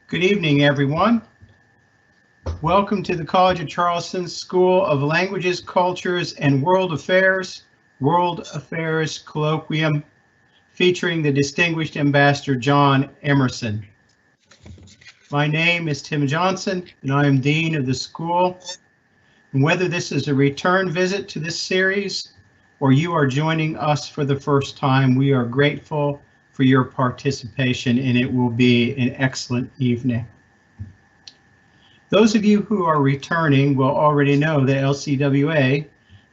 Good evening, everyone. Welcome to the College of Charleston School of Languages, Cultures, and World Affairs Colloquium, featuring the distinguished Ambassador John Emerson. My name is Tim Johnson, and I am Dean of the school. And whether this is a return visit to this series or you are joining us for the first time, we are grateful for your participation, and it will be an excellent evening. Those of you who are returning will already know that LCWA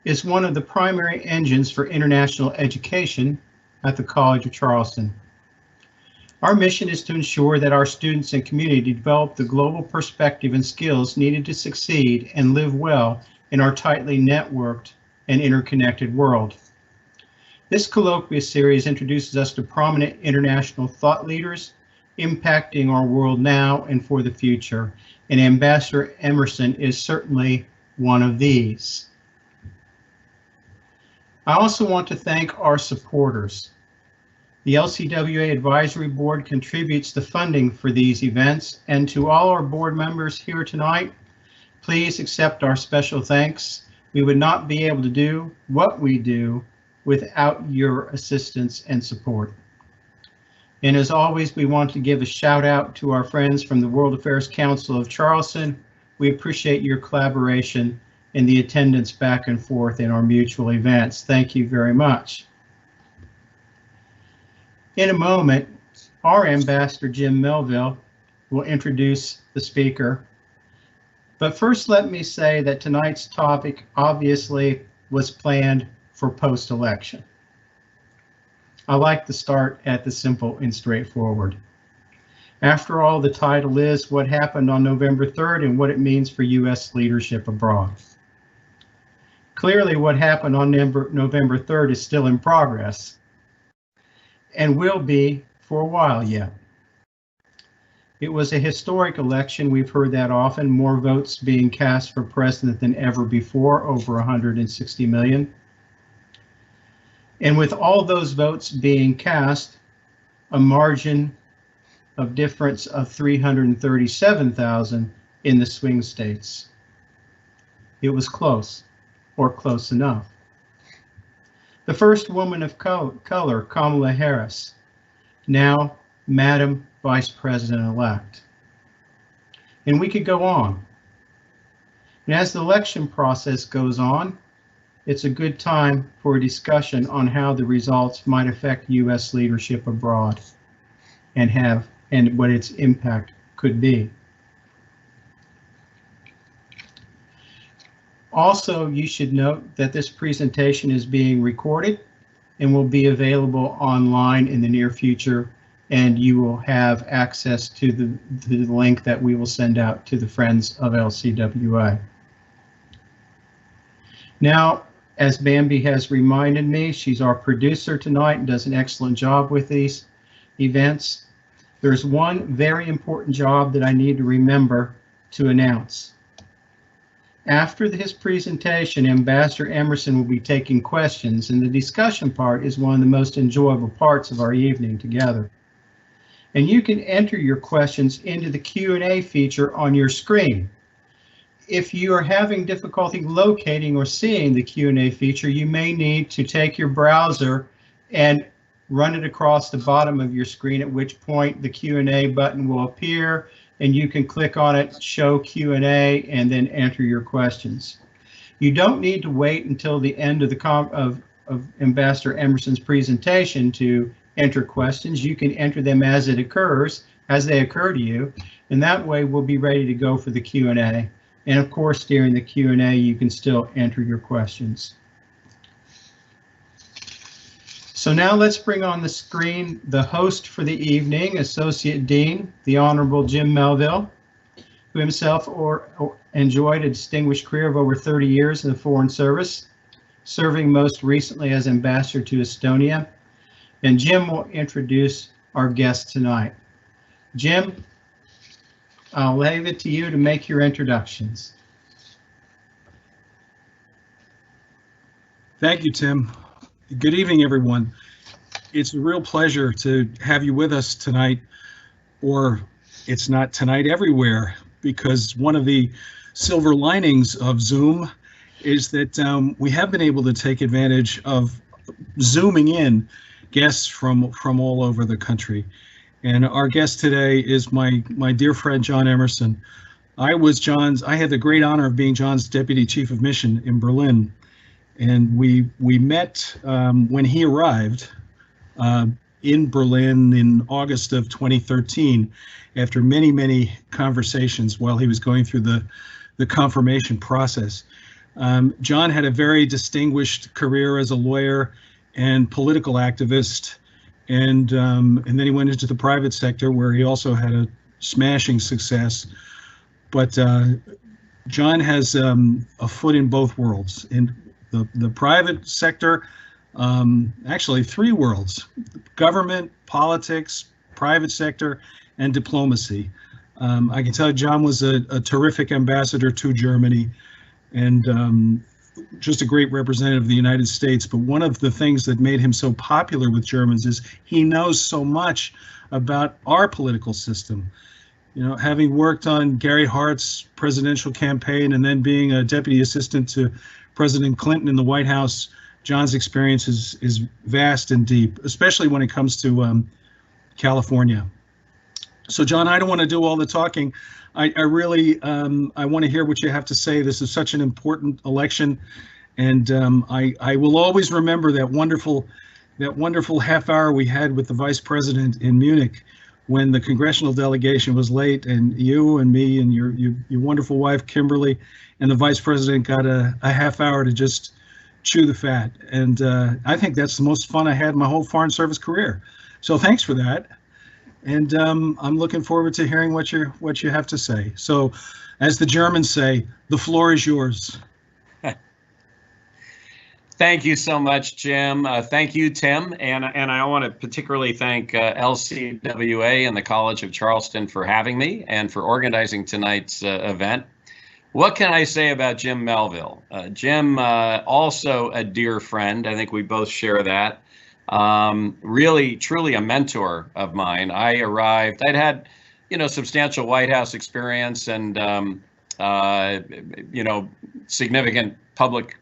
is one of the primary engines for international education at the College of Charleston. Our mission is to ensure that our students and community develop the global perspective and skills needed to succeed and live well in our tightly networked and interconnected world. This colloquia series introduces us to prominent international thought leaders impacting our world now and for the future, and Ambassador Emerson is certainly one of these. I also want to thank our supporters. The LCWA Advisory Board contributes the funding for these events, and to all our board members here tonight, please accept our special thanks. We would not be able to do what we do without your assistance and support. And as always, we want to give a shout out to our friends from the World Affairs Council of Charleston. We appreciate your collaboration and the attendance back and forth in our mutual events. Thank you very much. In a moment, our Ambassador Jim Melville will introduce the speaker. But first, let me say that tonight's topic obviously was planned for post-election. I like to start at the simple and straightforward. After all, the title is What Happened on November 3rd and What It Means for U.S. Leadership Abroad. Clearly, what happened on November 3rd is still in progress and will be for a while yet. It was a historic election. We've heard that often, more votes being cast for president than ever before, over 160 million. And with all those votes being cast, a margin of difference of 337,000 in the swing states. It was close, or close enough. The first woman of color, Kamala Harris, now Madam Vice President-elect. And we could go on. And as the election process goes on, it's a good time for a discussion on how the results might affect U.S. leadership abroad and what its impact could be. Also, you should note that this presentation is being recorded and will be available online in the near future, and you will have access to the link that we will send out to the friends of LCWA. Now, as Bambi has reminded me, she's our producer tonight and does an excellent job with these events. There's one very important job that I need to remember to announce. After his presentation, Ambassador Emerson will be taking questions, and the discussion part is one of the most enjoyable parts of our evening together. And you can enter your questions into the Q&A feature on your screen. If you are having difficulty locating or seeing the Q&A feature, you may need to take your browser and run it across the bottom of your screen, at which point the Q&A button will appear and you can click on it, show Q&A, and then enter your questions. You don't need to wait until the end of Ambassador Emerson's presentation to enter questions. You can enter them as they occur to you, and that way we'll be ready to go for the Q&A. And of course, during the Q&A, you can still enter your questions. So now let's bring on the screen the host for the evening, Associate Dean, the Honorable Jim Melville, who himself enjoyed a distinguished career of over 30 years in the Foreign Service, serving most recently as Ambassador to Estonia. And Jim will introduce our guest tonight. Jim, I'll leave it to you to make your introductions. Thank you, Tim. Good evening, everyone. It's a real pleasure to have you with us tonight, or it's not tonight everywhere, because one of the silver linings of Zoom is that we have been able to take advantage of Zooming in guests from all over the country. And our guest today is my dear friend, John Emerson. I had the great honor of being John's deputy chief of mission in Berlin. And we met when he arrived in Berlin in August of 2013, after many conversations while he was going through the confirmation process. John had a very distinguished career as a lawyer and political activist, and then he went into the private sector, where he also had a smashing success. But John has a foot in both worlds. In the private sector, actually three worlds: government, politics, private sector, and diplomacy. I can tell you John was a terrific ambassador to Germany, and just a great representative of the United States. But one of the things that made him so popular with Germans is he knows so much about our political system. You know, having worked on Gary Hart's presidential campaign and then being a deputy assistant to President Clinton in the White House, John's experience is vast and deep, especially when it comes to California. So, John, I don't want to do all the talking. I really I want to hear what you have to say. This is such an important election, and I will always remember that wonderful half hour we had with the vice president in Munich, when the congressional delegation was late, and you and me and your wonderful wife Kimberly and the vice president got a half hour to just chew the fat. And I think that's the most fun I had in my whole Foreign Service career. So thanks for that. And I'm looking forward to hearing what you have to say. So, as the Germans say, the floor is yours. Thank you so much, Jim. Thank you, Tim. And I want to particularly thank LCWA and the College of Charleston for having me and for organizing tonight's event. What can I say about Jim Melville? Jim, also a dear friend. I think we both share that. Really, truly a mentor of mine. I'd had, substantial White House experience and, significant public,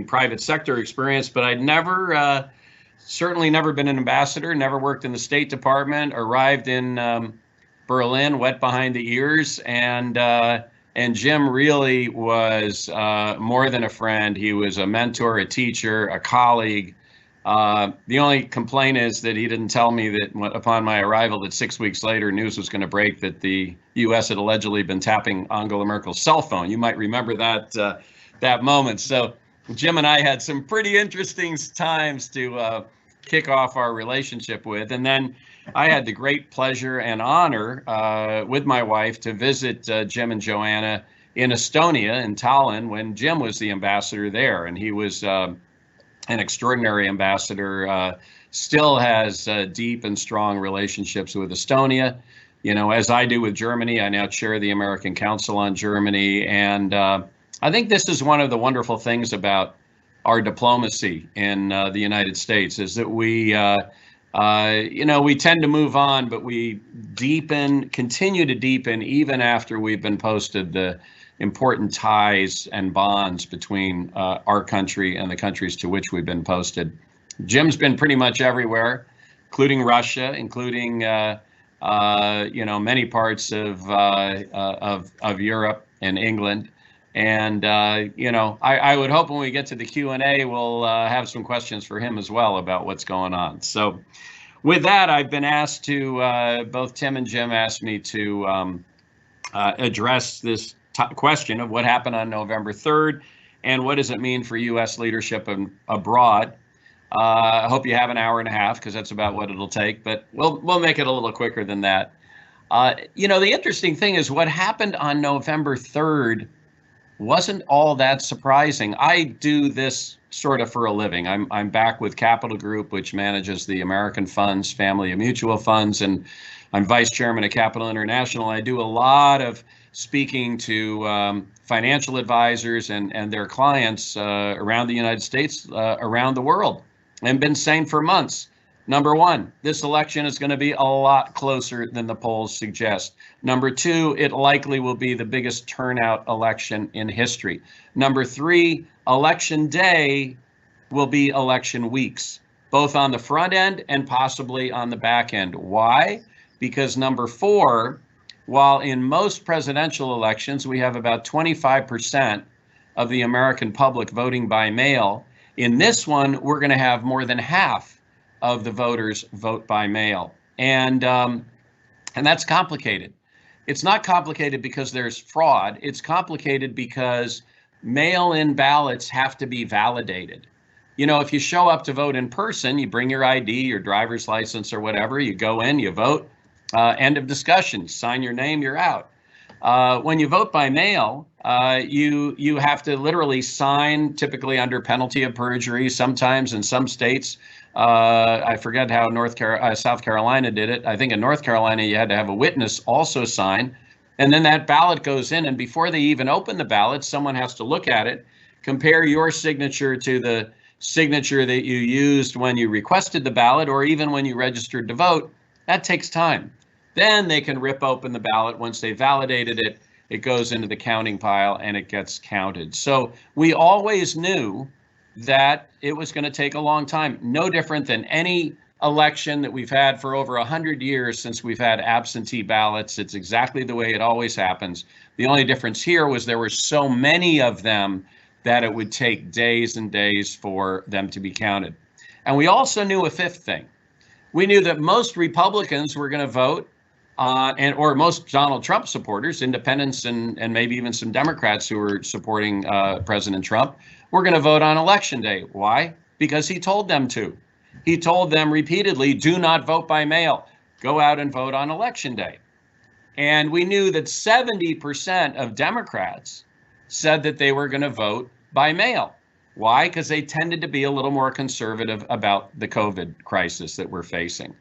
private sector experience, but I'd certainly never been an ambassador, never worked in the State Department, arrived in Berlin, wet behind the ears, and Jim really was more than a friend. He was a mentor, a teacher, a colleague. The only complaint is that he didn't tell me that upon my arrival that 6 weeks later news was going to break that the U.S. had allegedly been tapping Angela Merkel's cell phone. You might remember that moment. So Jim and I had some pretty interesting times to kick off our relationship with. And then I had the great pleasure and honor with my wife to visit Jim and Joanna in Estonia, in Tallinn, when Jim was the ambassador there. And he was an extraordinary ambassador, still has deep and strong relationships with Estonia. As I do with Germany, I now chair the American Council on Germany. And I think this is one of the wonderful things about our diplomacy in the United States, is that we tend to move on, but we continue to deepen even after we've been posted the important ties and bonds between our country and the countries to which we've been posted. Jim's been pretty much everywhere, including Russia, including many parts of Europe and England. And I would hope when we get to the Q&A, we'll have some questions for him as well about what's going on. So with that, I've been asked to, both Tim and Jim asked me to address this question of what happened on November 3rd and what does it mean for U.S. leadership abroad. I hope you have an hour and a half, because that's about what it'll take, but we'll make it a little quicker than that. The interesting thing is what happened on November 3rd wasn't all that surprising. I do this sort of for a living. I'm back with Capital Group, which manages the American funds, family of mutual funds, and I'm vice chairman of Capital International. I do a lot of speaking to financial advisors and their clients around the United States, around the world, and been saying for months, Number one, this election is going to be a lot closer than the polls suggest. Number two, it likely will be the biggest turnout election in history. Number three, election day will be election weeks, both on the front end and possibly on the back end. Why? Because number four, while in most presidential elections we have about 25% of the American public voting by mail, in this one we're going to have more than half of the voters vote by mail. And that's complicated. It's not complicated because there's fraud. It's complicated because mail-in ballots have to be validated. You know, if you show up to vote in person, you bring your ID, your driver's license or whatever, you go in, you vote, end of discussion, sign your name, you're out. When you vote by mail, you have to literally sign, typically under penalty of perjury. Sometimes in some states, I forget how South Carolina did it. I think in North Carolina, you had to have a witness also sign. And then that ballot goes in. And before they even open the ballot, someone has to look at it, compare your signature to the signature that you used when you requested the ballot or even when you registered to vote. That takes time. Then they can rip open the ballot. Once they validated it, it goes into the counting pile and it gets counted. So we always knew that it was going to take a long time, no different than any election that we've had for over 100 years since we've had absentee ballots. It's exactly the way it always happens. The only difference here was there were so many of them that it would take days and days for them to be counted. And we also knew a fifth thing. We knew that most Republicans were going to vote or most Donald Trump supporters, independents and maybe even some Democrats who were supporting President Trump, were going to vote on Election Day. Why? Because he told them to. He told them repeatedly, do not vote by mail. Go out and vote on Election Day. And we knew that 70% of Democrats said that they were going to vote by mail. Why? Because they tended to be a little more conservative about the COVID crisis that we're facing.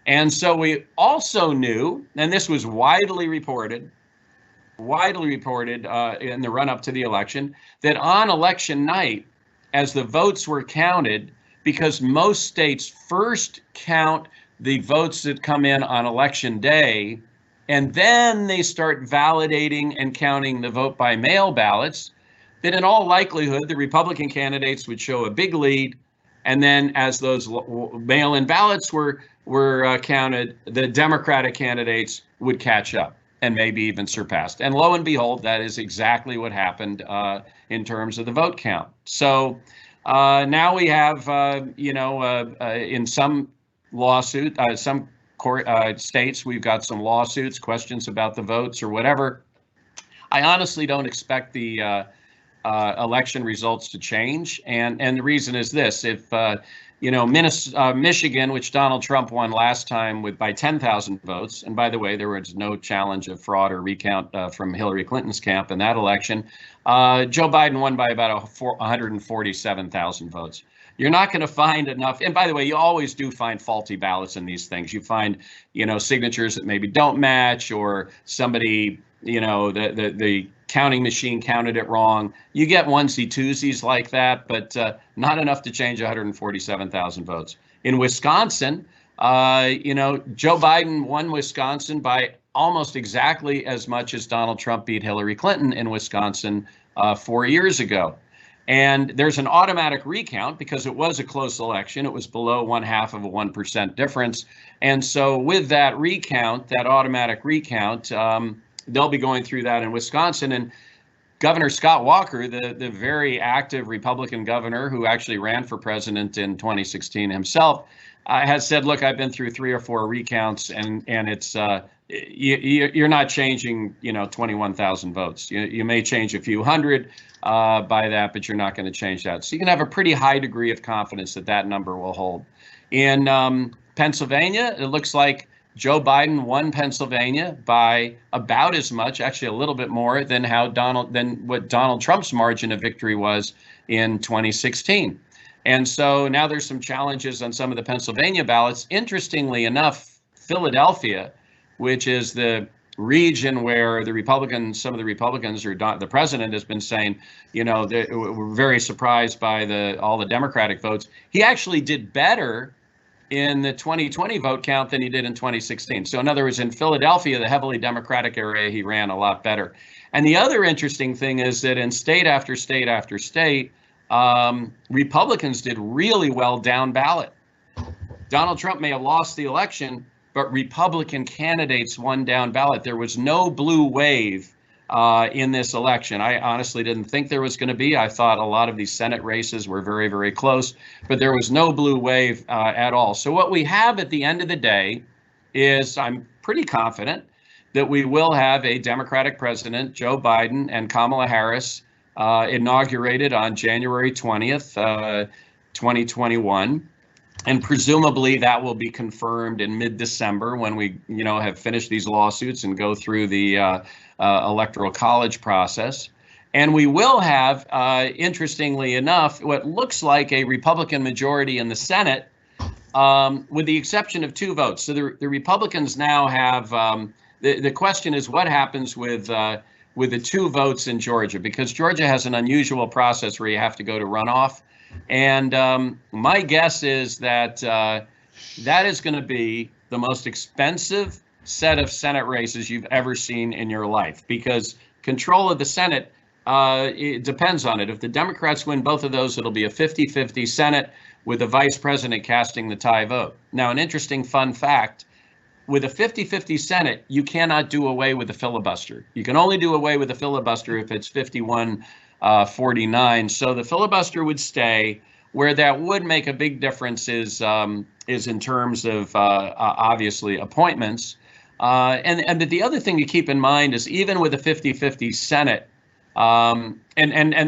And so we also knew, and this was widely reported in the run-up to the election, that on election night, as the votes were counted, because most states first count the votes that come in on election day, and then they start validating and counting the vote by mail ballots, that in all likelihood, the Republican candidates would show a big lead. And then as those mail-in ballots were counted, the Democratic candidates would catch up and maybe even surpassed. And lo and behold, that is exactly what happened in terms of the vote count. So now we have, in some lawsuit, some court states, we've got some lawsuits, questions about the votes or whatever. I honestly don't expect the election results to change. And the reason is this: if Michigan, which Donald Trump won last time by 10,000 votes, and by the way, there was no challenge of fraud or recount from Hillary Clinton's camp in that election, Joe Biden won by about 147,000 votes. You're not going to find enough. And by the way, you always do find faulty ballots in these things. You find, signatures that maybe don't match, or somebody, the counting machine counted it wrong. You get onesie-twosies like that, but not enough to change 147,000 votes. In Wisconsin, Joe Biden won Wisconsin by almost exactly as much as Donald Trump beat Hillary Clinton in Wisconsin 4 years ago. And there's an automatic recount because it was a close election. It was below 0.5% difference. And so with that recount, that automatic recount, they'll be going through that in Wisconsin. And Governor Scott Walker, the very active Republican governor who actually ran for president in 2016 himself, has said, look, I've been through 3 or 4 recounts, and it's you're not changing 21,000 votes. You may change a few hundred by that, but you're not going to change that. So you can have a pretty high degree of confidence that that number will hold. In Pennsylvania, it looks like Joe Biden won Pennsylvania by about as much, actually a little bit more than what Donald Trump's margin of victory was in 2016. And so now there's some challenges on some of the Pennsylvania ballots. Interestingly enough, Philadelphia, which is the region where some of the Republicans, or the president has been saying, we're very surprised by all the Democratic votes. He actually did better in the 2020 vote count than he did in 2016. So in other words, in Philadelphia, the heavily Democratic area, he ran a lot better. And the other interesting thing is that in state after state after state, Republicans did really well down ballot. Donald Trump may have lost the election, but Republican candidates won down ballot. There was no blue wave in this election. I honestly didn't think there was going to be. I thought a lot of these Senate races were very, very close, but there was no blue wave at all. So what we have at the end of the day is, I'm pretty confident that we will have a Democratic president, Joe Biden, and Kamala Harris inaugurated on January 20th, 2021. And presumably that will be confirmed in mid-December when we, have finished these lawsuits and go through the electoral college process. And we will have, interestingly enough, what looks like a Republican majority in the Senate, with the exception of 2 votes. So the Republicans now have, the question is what happens with the 2 votes in Georgia, because Georgia has an unusual process where you have to go to runoff. And my guess is that that is going to be the most expensive set of Senate races you've ever seen in your life, because control of the Senate, it depends on it. If the Democrats win both of those, it'll be a 50-50 Senate with the vice president casting the tie vote. Now, an interesting fun fact, with a 50-50 Senate, you cannot do away with the filibuster. You can only do away with the filibuster if it's 51-49. So the filibuster would stay. Where that would make a big difference is in terms of obviously appointments. And the other thing to keep in mind is, even with a 50-50 Senate, and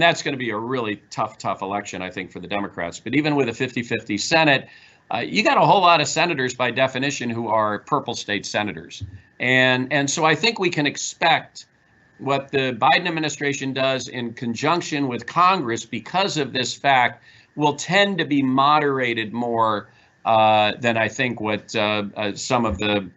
that's going to be a really tough election, I think, for the Democrats. But even with a 50-50 Senate, you got a whole lot of senators by definition who are purple state senators. And so I think we can expect what the Biden administration does in conjunction with Congress, because of this fact, will tend to be moderated more than I think what some of the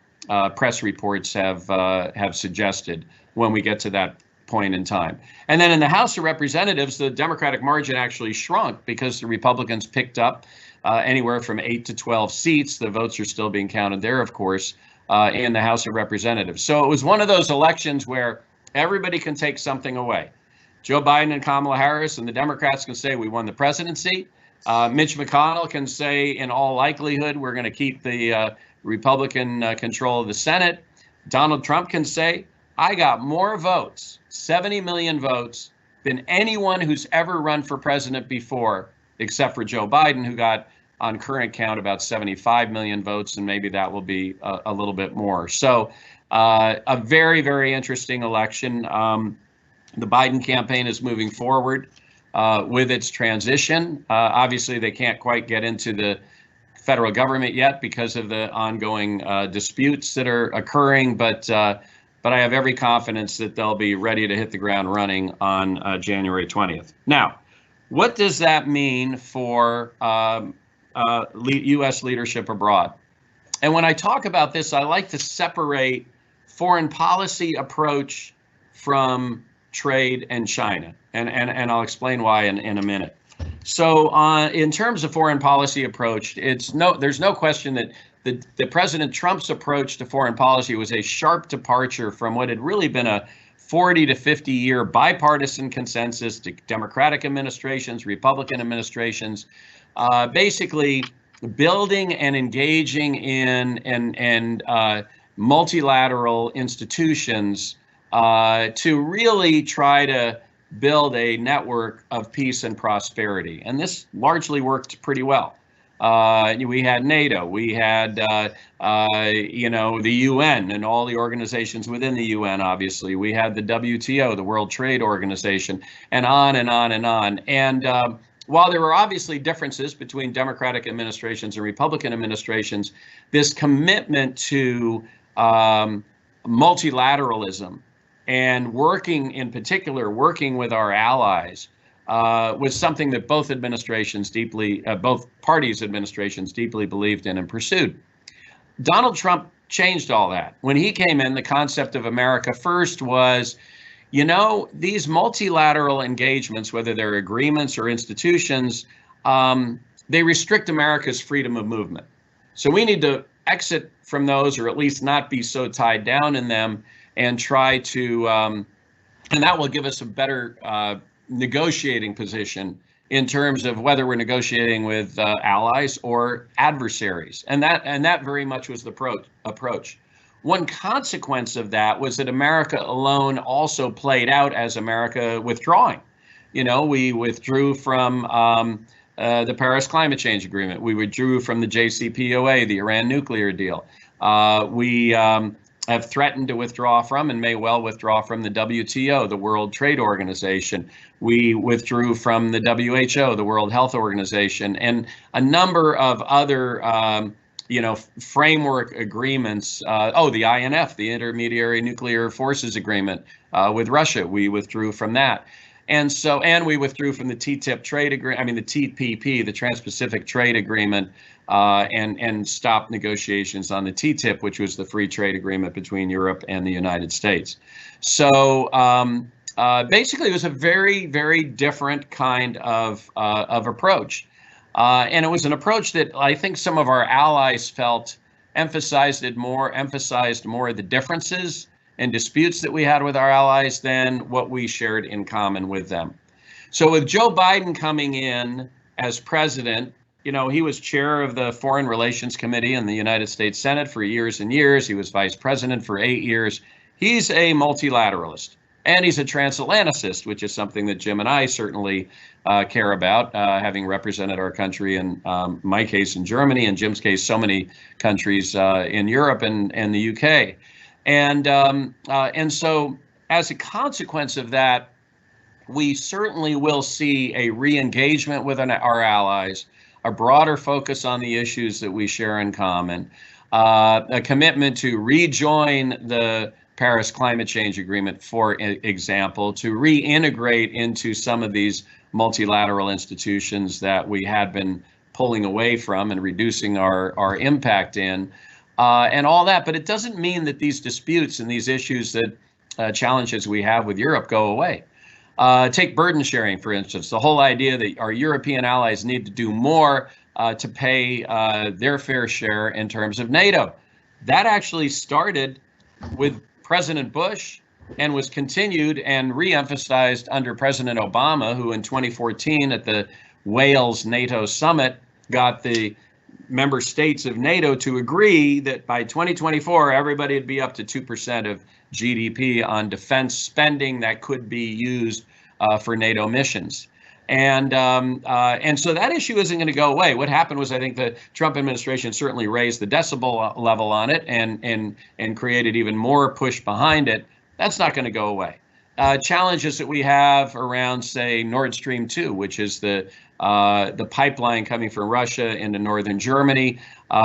press reports have suggested when we get to that point in time. And then in the House of Representatives, the Democratic margin actually shrunk because the Republicans picked up anywhere from 8 to 12 seats. The votes are still being counted there, of course, in the House of Representatives. So it was one of those elections where everybody can take something away. Joe Biden and Kamala Harris and the Democrats can say we won the presidency. Mitch McConnell can say, in all likelihood, we're going to keep the Republican control of the Senate. Donald Trump can say, I got more votes, 70 million votes, than anyone who's ever run for president before, except for Joe Biden, who got, on current count, about 75 million votes, and maybe that will be a little bit more. So a very, very interesting election. The Biden campaign is moving forward with its transition. Obviously, they can't quite get into the federal government yet because of the ongoing disputes that are occurring, but I have every confidence that they'll be ready to hit the ground running on January 20th. Now, what does that mean for U.S. leadership abroad? And when I talk about this, I like to separate foreign policy approach from trade and China, and I'll explain why in a minute. So in terms of foreign policy approach, there's no question that the President Trump's approach to foreign policy was a sharp departure from what had really been a 40 to 50 year bipartisan consensus to Democratic administrations, Republican administrations, basically building and engaging in and multilateral institutions to really try to build a network of peace and prosperity. And this largely worked pretty well. We had NATO, we had, the UN and all the organizations within the UN, obviously. We had the WTO, the World Trade Organization, and on and on and on. And while there were obviously differences between Democratic administrations and Republican administrations, this commitment to multilateralism and working with our allies was something that both parties' administrations deeply believed in and pursued. Donald Trump changed all that. When he came in, the concept of America First was, these multilateral engagements, whether they're agreements or institutions, they restrict America's freedom of movement. So we need to exit from those, or at least not be so tied down in them, and try to, and that will give us a better negotiating position in terms of whether we're negotiating with allies or adversaries. And that very much was the approach. One consequence of that was that America alone also played out as America withdrawing. You know, we withdrew from the Paris Climate Change Agreement. We withdrew from the JCPOA, the Iran nuclear deal. We have threatened to withdraw from, and may well withdraw from, the WTO, the World Trade Organization. We withdrew from the WHO, the World Health Organization, and a number of other framework agreements. The INF, the Intermediary Nuclear Forces Agreement with Russia, we withdrew from that. And we withdrew from the TTIP trade agreement, the TPP, the Trans-Pacific Trade Agreement, and stopped negotiations on the TTIP, which was the free trade agreement between Europe and the United States. So basically, it was a very, very different kind of approach. And it was an approach that I think some of our allies felt emphasized more the differences and disputes that we had with our allies than what we shared in common with them. So with Joe Biden coming in as president, he was chair of the Foreign Relations Committee in the United States Senate for years and years. He was vice president for 8 years. He's a multilateralist, and he's a transatlanticist, which is something that Jim and I certainly care about, having represented our country in my case in Germany, in Jim's case, so many countries in Europe and the UK. And so as a consequence of that, we certainly will see a re-engagement with our allies, a broader focus on the issues that we share in common, a commitment to rejoin the Paris Climate Change Agreement, for example, to reintegrate into some of these multilateral institutions that we had been pulling away from and reducing our impact in. And all that, but it doesn't mean that these disputes and these issues that challenges we have with Europe go away. Take burden sharing, for instance, the whole idea that our European allies need to do more to pay their fair share in terms of NATO. That actually started with President Bush and was continued and re-emphasized under President Obama, who in 2014 at the Wales NATO summit got the member states of NATO to agree that by 2024, everybody would be up to 2% of GDP on defense spending that could be used for NATO missions. And so that issue isn't going to go away. What happened was, I think the Trump administration certainly raised the decibel level on it and created even more push behind it. That's not going to go away. Challenges that we have around, say, Nord Stream 2, which is the pipeline coming from Russia into northern Germany,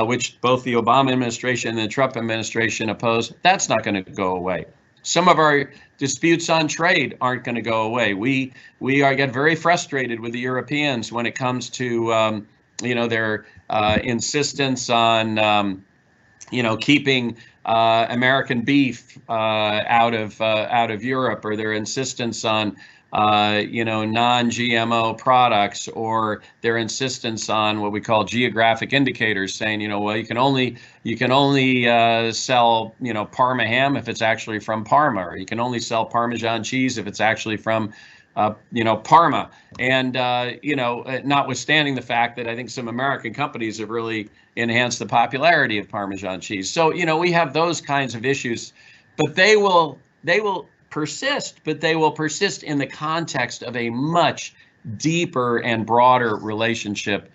which both the Obama administration and the Trump administration oppose, that's not going to go away. Some of our disputes on trade aren't going to go away. We get very frustrated with the Europeans when it comes to their insistence on keeping American beef out of Europe, or their insistence on non-GMO products, or their insistence on what we call geographic indicators, saying, well, you can only sell, Parma ham if it's actually from Parma, or you can only sell Parmesan cheese if it's actually from, Parma. And, notwithstanding the fact that I think some American companies have really enhanced the popularity of Parmesan cheese. So, we have those kinds of issues, but they will persist, but they will persist in the context of a much deeper and broader relationship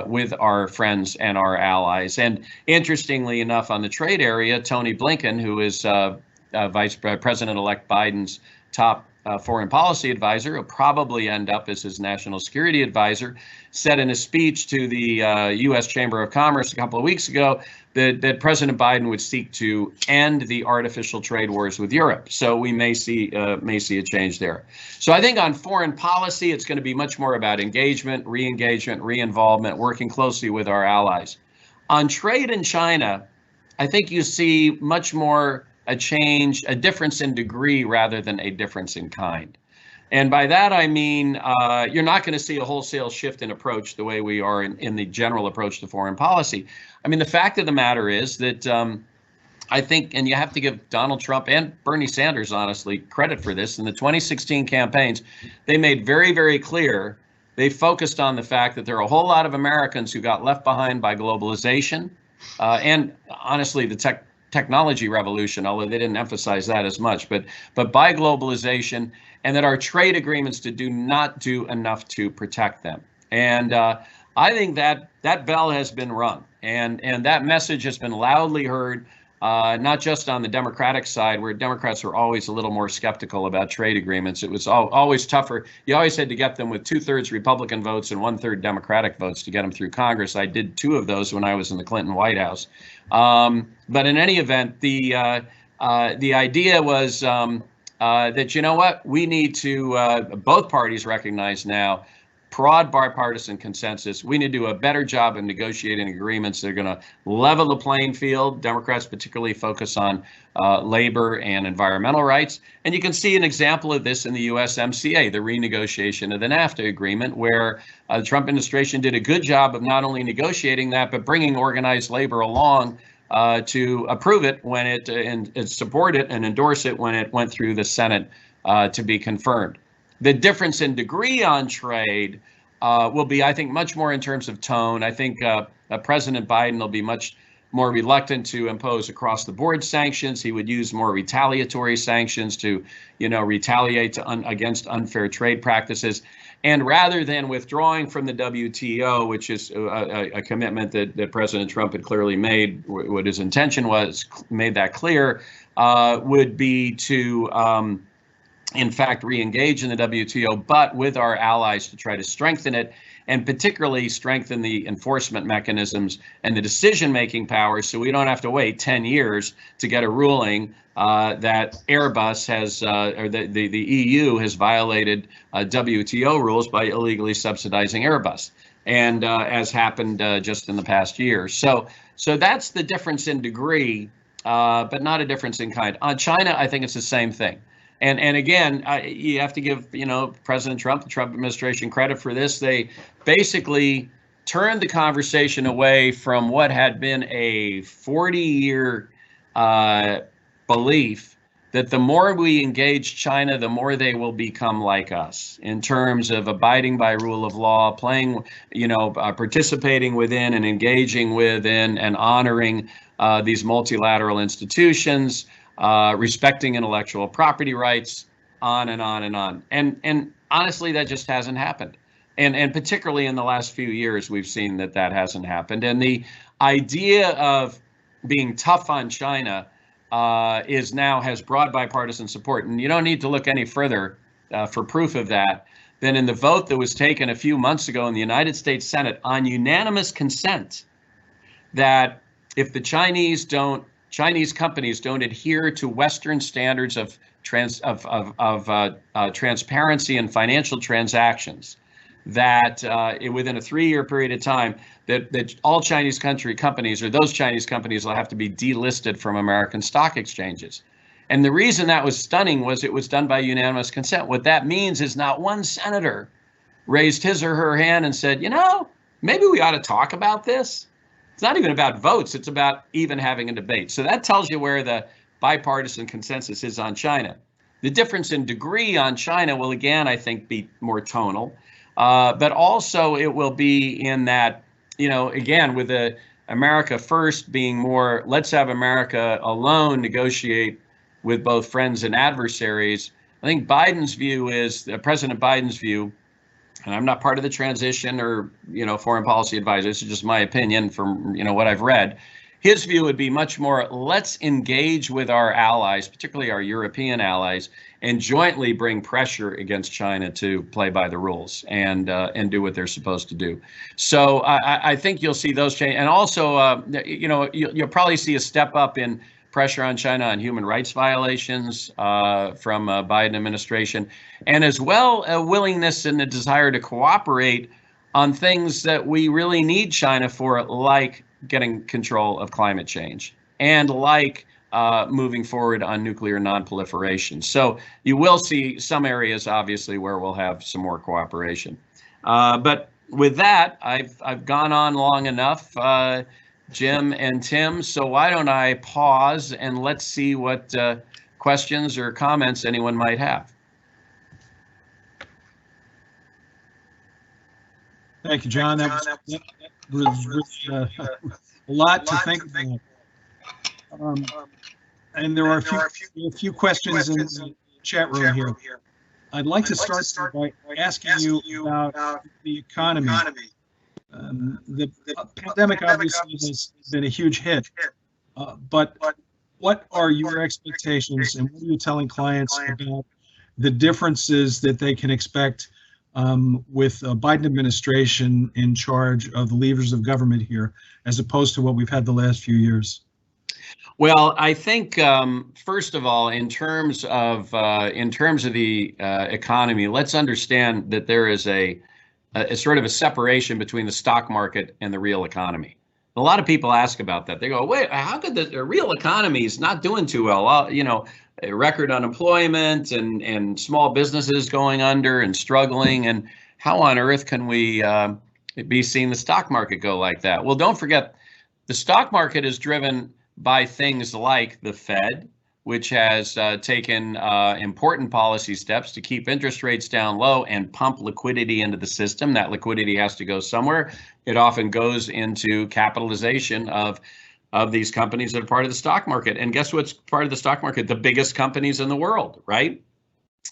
with our friends and our allies. And interestingly enough, on the trade area, Tony Blinken, who is Vice President-elect Biden's top foreign policy advisor, will probably end up as his national security advisor, said in a speech to the U.S. Chamber of Commerce a couple of weeks ago that President Biden would seek to end the artificial trade wars with Europe. So we may see a change there. So I think on foreign policy, it's going to be much more about engagement, re-engagement, re-involvement, working closely with our allies. On trade in China, I think you see much more a change, a difference in degree rather than a difference in kind. And by that, I mean, you're not going to see a wholesale shift in approach the way we are in the general approach to foreign policy. I mean, the fact of the matter is that I think, and you have to give Donald Trump and Bernie Sanders, honestly, credit for this. In the 2016 campaigns, they made very, very clear, they focused on the fact that there are a whole lot of Americans who got left behind by globalization and honestly, the technology revolution, although they didn't emphasize that as much, but by globalization, and that our trade agreements do not do enough to protect them. And I think that bell has been rung, and that message has been loudly heard, not just on the Democratic side, where Democrats were always a little more skeptical about trade agreements. It was always tougher. You always had to get them with 2/3 Republican votes and 1/3 Democratic votes to get them through Congress. I did 2 of those when I was in the Clinton White House. But in any event, the idea was that, you know what, we need to, both parties recognize now, broad bipartisan consensus. We need to do a better job of negotiating agreements that are going to level the playing field. Democrats particularly focus on labor and environmental rights. And you can see an example of this in the USMCA, the renegotiation of the NAFTA agreement, where the Trump administration did a good job of not only negotiating that, but bringing organized labor along to approve it when and support it and endorse it when it went through the Senate to be confirmed. The difference in degree on trade will be, I think, much more in terms of tone. I think President Biden will be much more reluctant to impose across-the-board sanctions. He would use more retaliatory sanctions to, retaliate against unfair trade practices. And rather than withdrawing from the WTO, which is a commitment that President Trump had clearly made, what his intention was, made that clear, would be to in fact, re-engage in the WTO, but with our allies to try to strengthen it, and particularly strengthen the enforcement mechanisms and the decision-making powers, so we don't have to wait 10 years to get a ruling that Airbus has, or the EU has violated WTO rules by illegally subsidizing Airbus, and as happened just in the past year. So that's the difference in degree, but not a difference in kind. On China, I think it's the same thing. And again, you have to give, President Trump, the Trump administration, credit for this. They basically turned the conversation away from what had been a 40-year belief that the more we engage China, the more they will become like us in terms of abiding by rule of law, playing, participating within and engaging within and honoring these multilateral institutions, respecting intellectual property rights, on and on and on. And honestly, that just hasn't happened. And particularly in the last few years, we've seen that hasn't happened. And the idea of being tough on China has broad bipartisan support. And you don't need to look any further for proof of that than in the vote that was taken a few months ago in the United States Senate on unanimous consent that if the Chinese companies don't adhere to Western standards of transparency and financial transactions, that within a 3-year period of time, that all Chinese companies, or those Chinese companies, will have to be delisted from American stock exchanges. And the reason that was stunning was it was done by unanimous consent. What that means is not one senator raised his or her hand and said, maybe we ought to talk about this. It's not even about votes. It's about even having a debate. So that tells you where the bipartisan consensus is on China. The difference in degree on China will, again, I think, be more tonal. But also it will be in that, again, with the America first being more, let's have America alone negotiate with both friends and adversaries. I think Biden's view is, President Biden's view, and I'm not part of the transition or, foreign policy advisor. This is just my opinion from, what I've read. His view would be much more, let's engage with our allies, particularly our European allies, and jointly bring pressure against China to play by the rules and do what they're supposed to do. So I think you'll see those change. And also, you'll probably see a step up in pressure on China on human rights violations from Biden administration, and as well a willingness and a desire to cooperate on things that we really need China for, like getting control of climate change and like moving forward on nuclear nonproliferation. So you will see some areas, obviously, where we'll have some more cooperation. But with that, I've gone on long enough, Jim and Tim. So why don't I pause and let's see what questions or comments anyone might have. Thank you, John. That was really, a lot to think about. And there are a few questions in the chat room here. I'd like to start by asking you about the economy. The pandemic obviously has been a huge hit, but what are your expectations and what are you telling clients about the differences that they can expect with a Biden administration in charge of the levers of government here, as opposed to what we've had the last few years? Well, I think first of all, in terms of the economy, let's understand that there is a sort of a separation between the stock market and the real economy. A lot of people ask about that. They go, "Wait, how could the real economy is not doing too well? You know, record unemployment and small businesses going under and struggling, and how on earth can we be seeing the stock market go like that?" Well, don't forget, the stock market is driven by things like the Fed, which has taken important policy steps to keep interest rates down low and pump liquidity into the system. That liquidity has to go somewhere. It often goes into capitalization of these companies that are part of the stock market. And guess what's part of the stock market? The biggest companies in the world, right?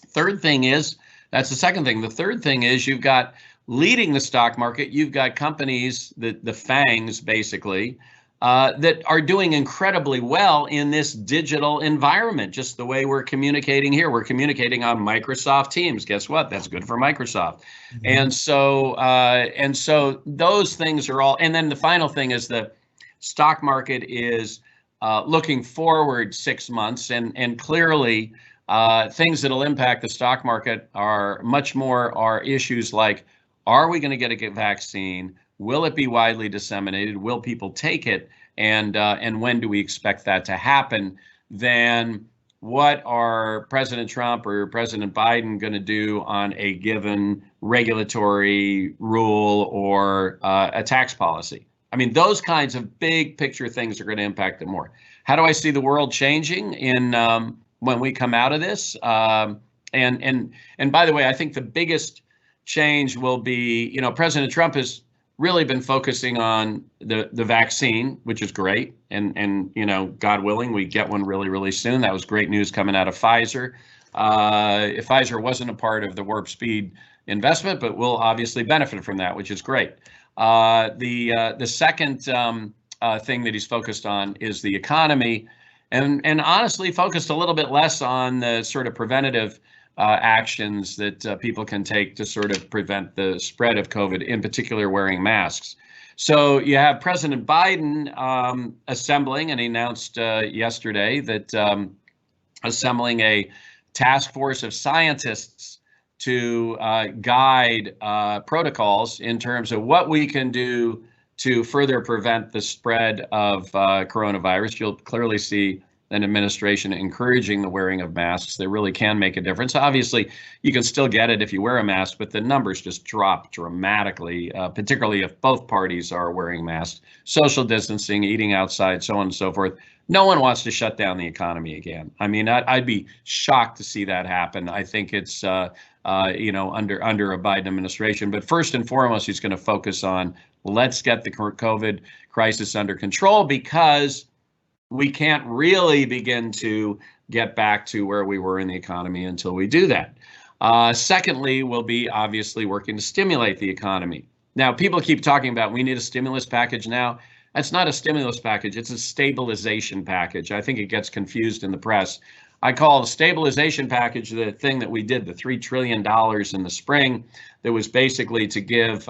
Third thing is, that's the second thing. The third thing is you've got leading the stock market, you've got companies, the FANGs basically, that are doing incredibly well in this digital environment, just the way we're communicating here. We're communicating on Microsoft Teams. Guess what? That's good for Microsoft. Mm-hmm. And so those things are all, and then the final thing is the stock market is looking forward 6 months, and clearly things that'll impact the stock market are much more are issues like, are we going to get a vaccine? Will it be widely disseminated? Will people take it? And when do we expect that to happen? Then what are President Trump or President Biden going to do on a given regulatory rule or a tax policy? I mean, those kinds of big picture things are going to impact it more. How do I see the world changing in when we come out of this? And by the way, I think the biggest change will be, you know, President Trump has really been focusing on the vaccine, which is great. And you know, God willing, we get one really, really soon. That was great news coming out of Pfizer. If Pfizer wasn't a part of the Warp Speed investment, but we'll obviously benefit from that, which is great. The second thing that he's focused on is the economy, and honestly focused a little bit less on the sort of preventative actions that people can take to sort of prevent the spread of COVID, in particular wearing masks. So you have President Biden assembling, and he announced yesterday that assembling a task force of scientists to guide protocols in terms of what we can do to further prevent the spread of coronavirus. You'll clearly see an administration encouraging the wearing of masks that really can make a difference. Obviously, you can still get it if you wear a mask, but the numbers just drop dramatically, particularly if both parties are wearing masks. Social distancing, eating outside, so on and so forth. No one wants to shut down the economy again. I mean, I'd be shocked to see that happen. I think it's you know, under a Biden administration. But first and foremost, he's going to focus on, let's get the COVID crisis under control, because we can't really begin to get back to where we were in the economy until we do that. Secondly, we'll be obviously working to stimulate the economy. Now, people keep talking about we need a stimulus package now. That's not a stimulus package. It's a stabilization package. I think it gets confused in the press. I call the stabilization package the thing that we did, the $3 trillion in the spring, that was basically to give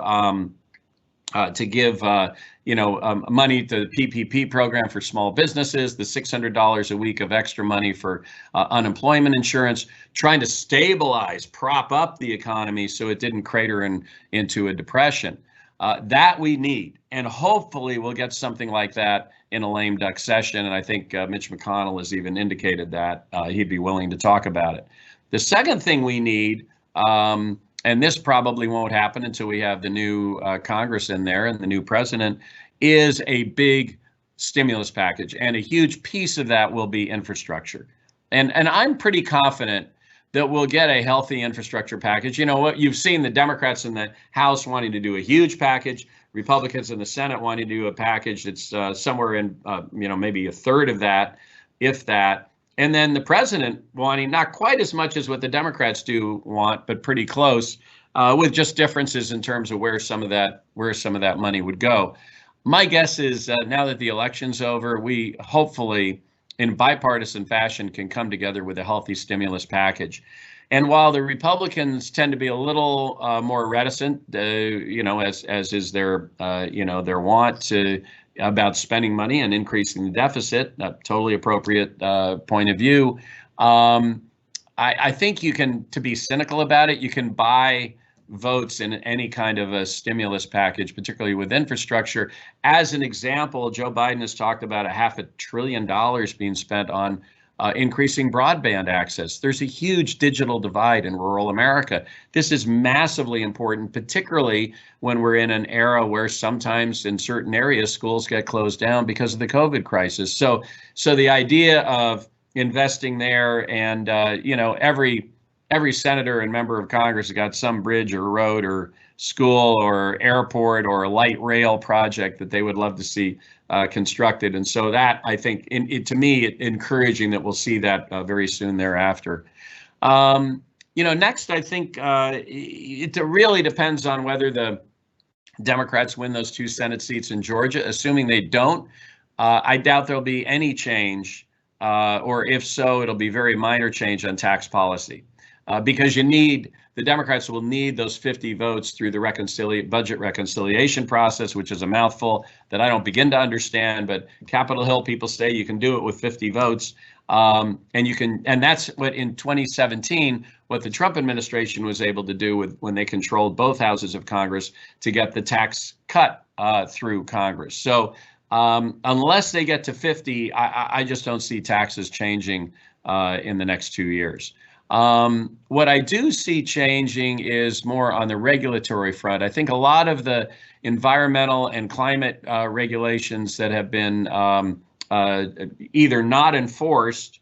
you know, money to the PPP program for small businesses, the $600 a week of extra money for unemployment insurance, trying to stabilize, prop up the economy so it didn't crater into a depression. That we need, and hopefully we'll get something like that in a lame duck session. And I think Mitch McConnell has even indicated that he'd be willing to talk about it. The second thing we need, and this probably won't happen until we have the new Congress in there and the new president, is a big stimulus package. And a huge piece of that will be infrastructure. And I'm pretty confident that we'll get a healthy infrastructure package. You know what? You've seen the Democrats in the House wanting to do a huge package, Republicans in the Senate wanting to do a package that's somewhere in, maybe a third of that, if that. And then the president wanting not quite as much as what the Democrats do want, but pretty close, with just differences in terms of where some of that money would go. My guess is now that the election's over, we hopefully, in bipartisan fashion, can come together with a healthy stimulus package. And while the Republicans tend to be a little more reticent, as is their want to about spending money and increasing the deficit, a totally appropriate point of view. I think you can, to be cynical about it, you can buy votes in any kind of a stimulus package, particularly with infrastructure. As an example, Joe Biden has talked about $500 billion being spent on increasing broadband access. There's a huge digital divide in rural America. This is massively important, particularly when we're in an era where sometimes in certain areas schools get closed down because of the COVID crisis. So the idea of investing there, and every senator and member of Congress has got some bridge or road or school or airport or a light rail project that they would love to see constructed. And so that, I think, to me, encouraging that we'll see that very soon thereafter. Next, I think it really depends on whether the Democrats win those 2 Senate seats in Georgia. Assuming they don't, I doubt there'll be any change, or if so, it'll be very minor change on tax policy. Because the Democrats will need those 50 votes through the budget reconciliation process, which is a mouthful that I don't begin to understand. But Capitol Hill people say you can do it with 50 votes, and that's what in 2017, what the Trump administration was able to do when they controlled both houses of Congress to get the tax cut through Congress. So unless they get to 50, I just don't see taxes changing in the next 2 years. What I do see changing is more on the regulatory front. I think a lot of the environmental and climate regulations that have been either not enforced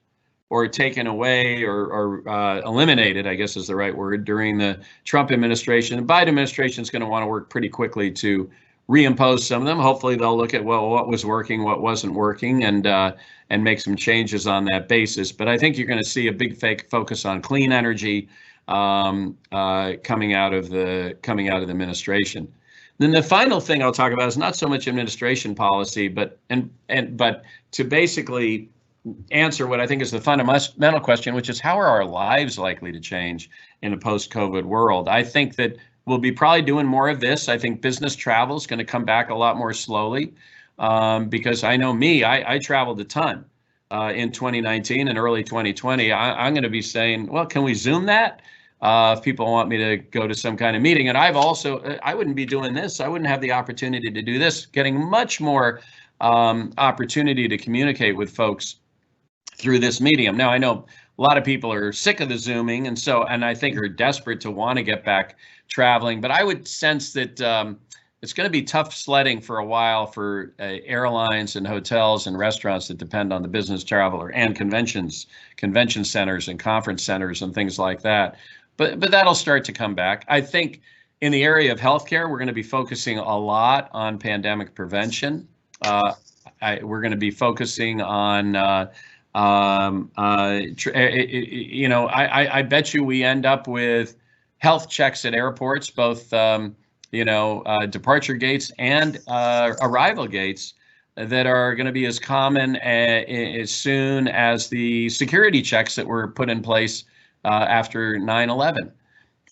or taken away or eliminated, I guess is the right word, during the Trump administration. The Biden administration is going to want to work pretty quickly to reimpose some of them. Hopefully they'll look at, well, what was working, what wasn't working, and make some changes on that basis. But I think you're going to see a big focus on clean energy coming out of the administration. Then the final thing I'll talk about is not so much administration policy, but to basically answer what I think is the fundamental question, which is how are our lives likely to change in a post-COVID world? I think that we'll be probably doing more of this. I think business travel is going to come back a lot more slowly because I know I traveled a ton in 2019 and early 2020. I'm going to be saying, well, can we Zoom that? If people want me to go to some kind of meeting. And I wouldn't be doing this. I wouldn't have the opportunity to do this, getting much more opportunity to communicate with folks through this medium. Now, I know a lot of people are sick of the Zooming and I think are desperate to want to get back traveling, but I would sense that it's going to be tough sledding for a while for airlines and hotels and restaurants that depend on the business traveler and convention centers and conference centers and things like that. But that'll start to come back. I think in the area of healthcare, we're going to be focusing a lot on pandemic prevention. We're going to be focusing on I bet you we end up with health checks at airports, both departure gates and arrival gates that are going to be as common as soon as the security checks that were put in place after 9/11.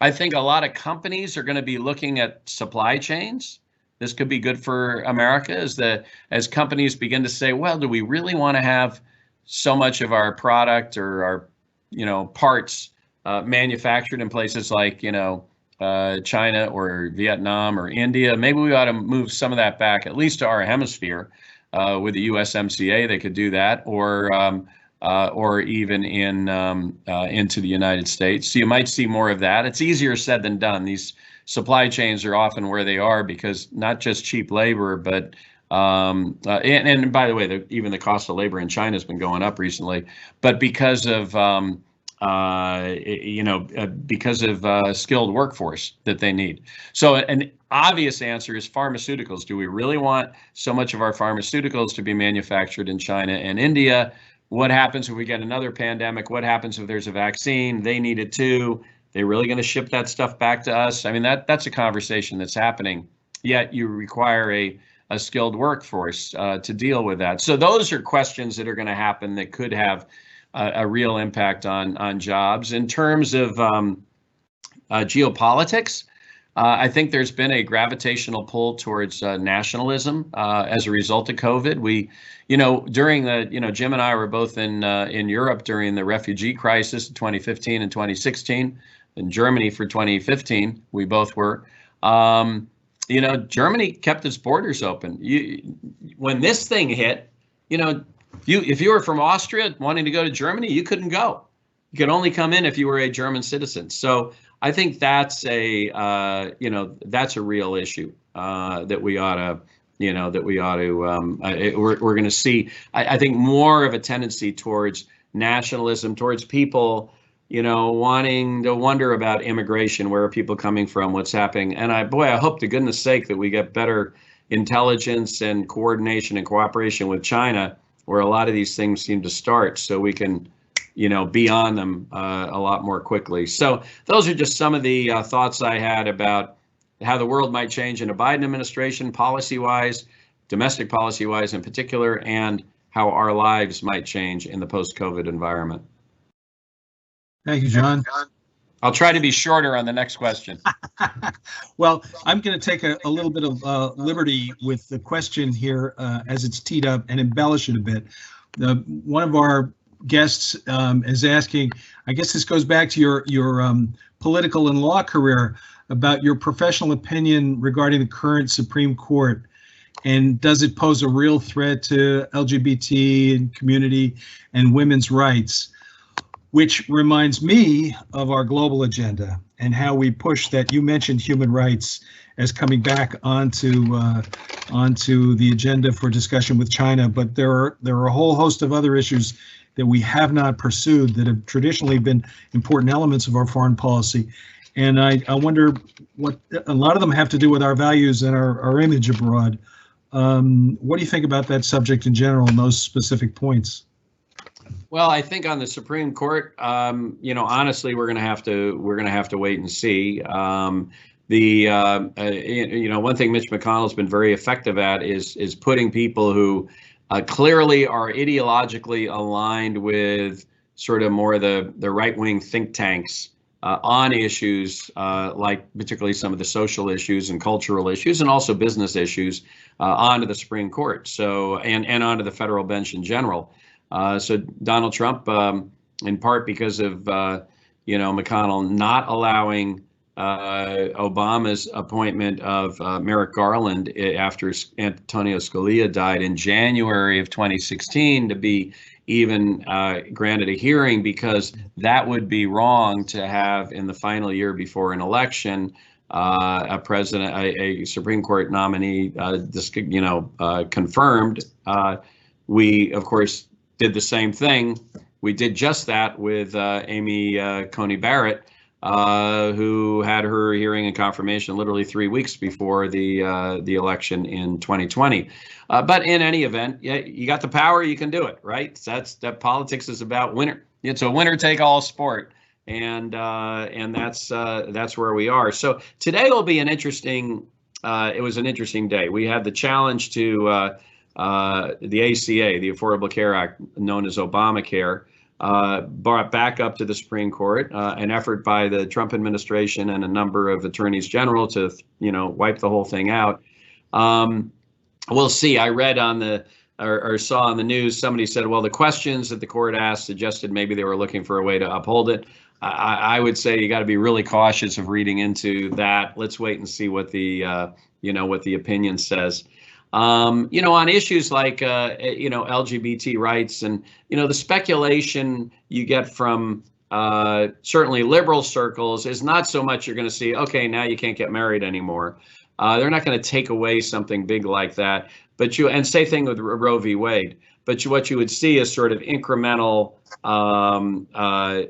I think a lot of companies are going to be looking at supply chains. This could be good for America as companies begin to say, well, do we really want to have so much of our product or our parts manufactured in places like China or Vietnam or India. Maybe we ought to move some of that back, at least to our hemisphere. With the USMCA, they could do that, or even into the United States. So you might see more of that. It's easier said than done. These supply chains are often where they are because not just cheap labor, but and by the way, even the cost of labor in China has been going up recently, but because of because of skilled workforce that they need. So an obvious answer is pharmaceuticals. Do we really want so much of our pharmaceuticals to be manufactured in China and India? What happens if we get another pandemic? What happens if there's a vaccine? They need it too. They're really going to ship that stuff back to us? I mean, that's a conversation that's happening. Yet you require a skilled workforce to deal with that. So those are questions that are going to happen that could have a real impact on jobs. In terms of geopolitics, I think there's been a gravitational pull towards nationalism as a result of COVID. During the, Jim and I were both in Europe during the refugee crisis in 2015 and 2016, in Germany for 2015, we both were. Germany kept its borders open. When this thing hit, if you were from Austria wanting to go to Germany, you couldn't go. You could only come in if you were a German citizen. So I think that's a real issue that we ought to, we're going to see. I think more of a tendency towards nationalism, towards people, wanting to wonder about immigration. Where are people coming from? What's happening? And I hope to goodness sake that we get better intelligence and coordination and cooperation with China, where a lot of these things seem to start, so we can, be on them a lot more quickly. So those are just some of the thoughts I had about how the world might change in a Biden administration, policy-wise, domestic policy-wise in particular, and how our lives might change in the post-COVID environment. Thank you, John. I'll try to be shorter on the next question. Well, I'm going to take a little bit of liberty with the question here as it's teed up and embellish it a bit. One of our guests is asking, I guess this goes back to your political and law career, about your professional opinion regarding the current Supreme Court, and does it pose a real threat to LGBT and community and women's rights? Which reminds me of our global agenda and how we push that. You mentioned human rights as coming back onto the agenda for discussion with China, but there are a whole host of other issues that we have not pursued that have traditionally been important elements of our foreign policy. And I wonder what a lot of them have to do with our values and our image abroad. What do you think about that subject in general and those specific points? Well, I think on the Supreme Court, honestly, we're going to have to wait and see. One thing Mitch McConnell's been very effective at is putting people who clearly are ideologically aligned with sort of more the right-wing think tanks on issues like particularly some of the social issues and cultural issues and also business issues onto the Supreme Court. So and onto the federal bench in general. So Donald Trump, in part because of McConnell not allowing Obama's appointment of Merrick Garland after Antonio Scalia died in January of 2016 to be even granted a hearing, because that would be wrong to have in the final year before an election a Supreme Court nominee confirmed. We of course did the same thing. We did just that with Amy Coney Barrett, who had her hearing and confirmation literally 3 weeks before the election in 2020. But in any event, yeah, you got the power, you can do it, right? That politics is about winner. It's a winner-take-all sport, and that's where we are. So today will be an interesting. It was an interesting day. We had the challenge to the ACA, the Affordable Care Act, known as Obamacare, brought back up to the Supreme Court, an effort by the Trump administration and a number of attorneys general to, wipe the whole thing out. We'll see. I read or saw on the news, somebody said, well, the questions that the court asked suggested maybe they were looking for a way to uphold it. I would say you got to be really cautious of reading into that. Let's wait and see what the what the opinion says. On issues like LGBT rights and the speculation you get from certainly liberal circles is not so much you're going to see, okay, now you can't get married anymore. They're not going to take away something big like that. But and same thing with Roe v. Wade. But what you would see is sort of incremental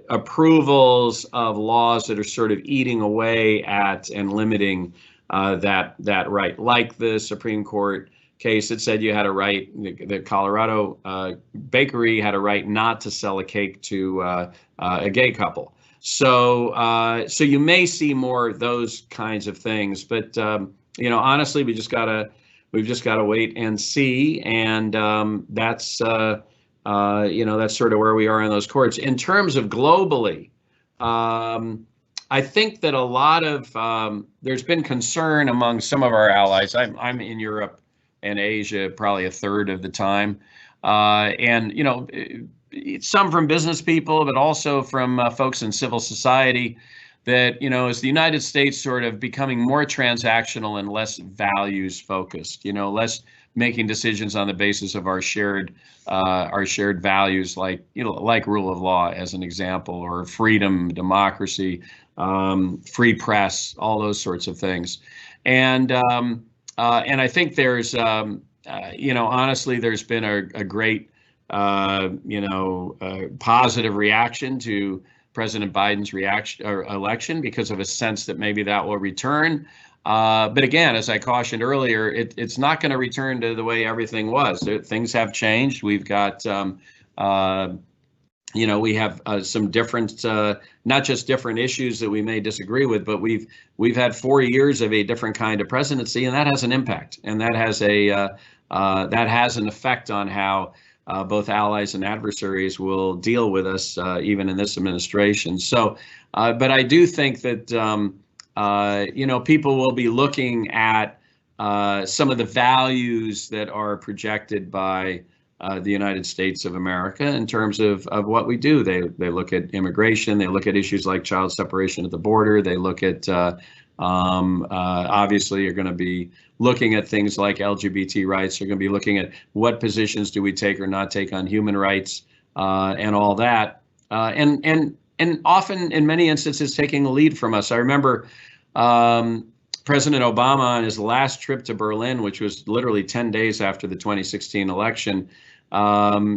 approvals of laws that are sort of eating away at and limiting that right, like the Supreme Court case that said you had a right, the Colorado bakery had a right not to sell a cake to a gay couple. So you may see more of those kinds of things, but honestly, we've just got to wait and see, and that's sort of where we are in those courts. In terms of globally, I think that a lot of there's been concern among some of our allies. I'm in Europe and Asia probably a third of the time, and some from business people, but also from folks in civil society, that as the United States sort of becoming more transactional and less values focused, less making decisions on the basis of our shared values, like rule of law as an example, or freedom, democracy, free press, all those sorts of things. And I think there's honestly there's been a great positive reaction to President Biden's election because of a sense that maybe that will return. But again, as I cautioned earlier, it's not going to return to the way everything was. Things have changed. We've got, we have some different, not just different issues that we may disagree with, but we've had 4 years of a different kind of presidency, and that has an impact, and that has an effect on how both allies and adversaries will deal with us, even in this administration. So, but I do think that, people will be looking at some of the values that are projected by the United States of America in terms of what we do. They look at immigration. They look at issues like child separation at the border. They look at, obviously, you're going to be looking at things like LGBT rights. You're going to be looking at what positions do we take or not take on human rights and all that. And often, in many instances, taking a lead from us. I remember President Obama on his last trip to Berlin, which was literally 10 days after the 2016 election,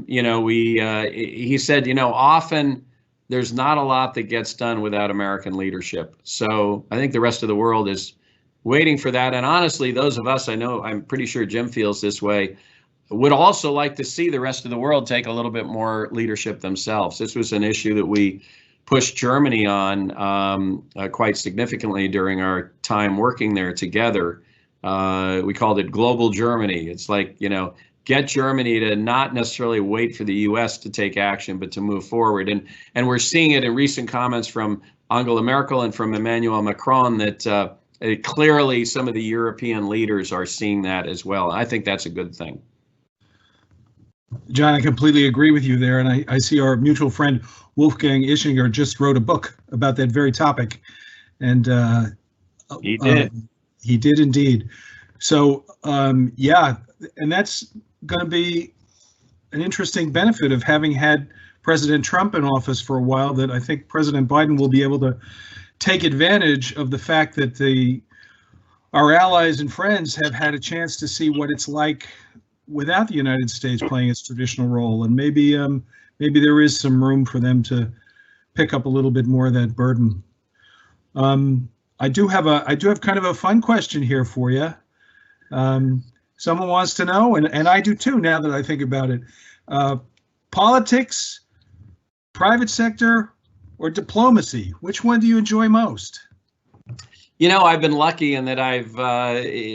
he said, often there's not a lot that gets done without American leadership. So I think the rest of the world is waiting for that. And honestly, those of us, I'm pretty sure Jim feels this way, would also like to see the rest of the world take a little bit more leadership themselves. This was an issue that we pushed Germany on quite significantly during our time working there together. We called it Global Germany. It's like, get Germany to not necessarily wait for the U.S. to take action, but to move forward. And we're seeing it in recent comments from Angela Merkel and from Emmanuel Macron that clearly some of the European leaders are seeing that as well. I think that's a good thing. John, I completely agree with you there. And I see our mutual friend Wolfgang Ischinger just wrote a book about that very topic. And he did. He did indeed. So, yeah, and that's going to be an interesting benefit of having had President Trump in office for a while, that I think President Biden will be able to take advantage of the fact that our allies and friends have had a chance to see what it's like without the United States playing its traditional role, and maybe there is some room for them to pick up a little bit more of that burden. I do have kind of a fun question here for you. Someone wants to know, and I do too, now that I think about it. Politics, private sector, or diplomacy? Which one do you enjoy most? I've been lucky in that I've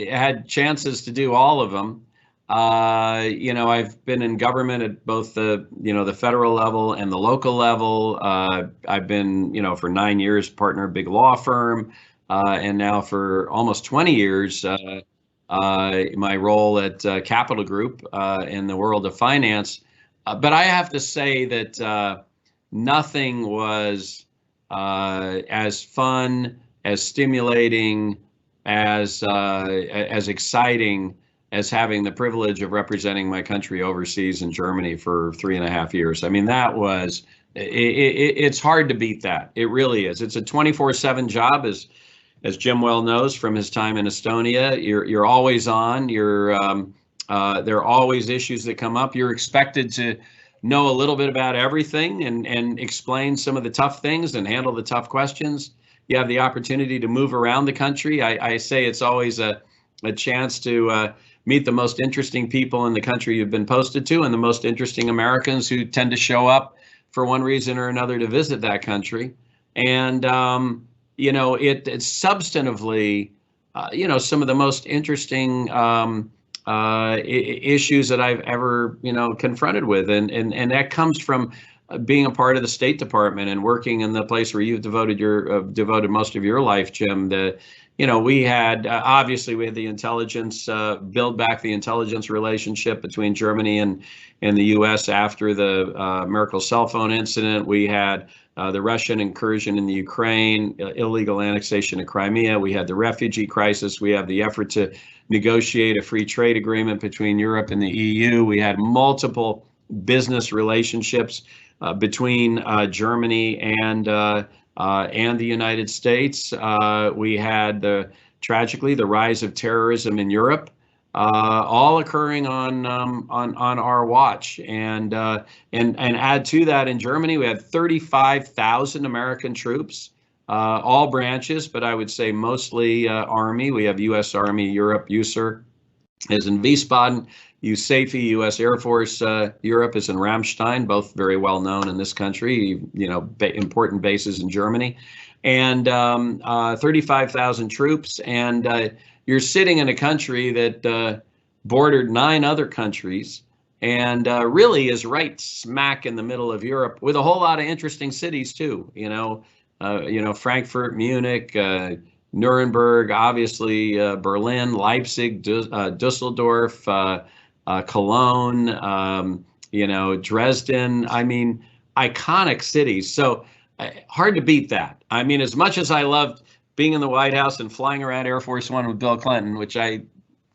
had chances to do all of them. I've been in government at both the federal level and the local level. I've been, for 9 years, partner of a big law firm, and now for almost 20 years, my role at Capital Group in the world of finance. But I have to say that nothing was as fun, as stimulating, as exciting as having the privilege of representing my country overseas in Germany for 3.5 years. I mean, that was, it's hard to beat that. It really is. It's a 24/7 job, as Jim well knows from his time in Estonia. You're always on. There are always issues that come up. You're expected to know a little bit about everything and explain some of the tough things and handle the tough questions. You have the opportunity to move around the country. I say it's always a chance to meet the most interesting people in the country you've been posted to, and the most interesting Americans who tend to show up for one reason or another to visit that country. And it's substantively, some of the most interesting issues that I've ever, confronted with. And that comes from being a part of the State Department and working in the place where you've devoted most of your life, Jim. We had, obviously we had the intelligence, build back the intelligence relationship between Germany and the US after the Merkel cell phone incident. We had the Russian incursion in the Ukraine, illegal annexation of Crimea. We had the refugee crisis. We have the effort to negotiate a free trade agreement between Europe and the EU. We had multiple business relationships between Germany and the United States. We had tragically the rise of terrorism in Europe, all occurring on our watch. And add to that, in Germany, we had 35,000 American troops, all branches, but I would say mostly Army. We have U.S. Army Europe, USAR is in Wiesbaden. USAFE, U.S. Air Force Europe, is in Ramstein, both very well known in this country, important bases in Germany, and 35,000 troops. And you're sitting in a country that bordered 9 other countries and really is right smack in the middle of Europe, with a whole lot of interesting cities too. Frankfurt, Munich, Nuremberg, obviously Berlin, Leipzig, Dusseldorf, Cologne, Dresden. I mean, iconic cities. So hard to beat that. I mean, as much as I loved being in the White House and flying around Air Force One with Bill Clinton, which I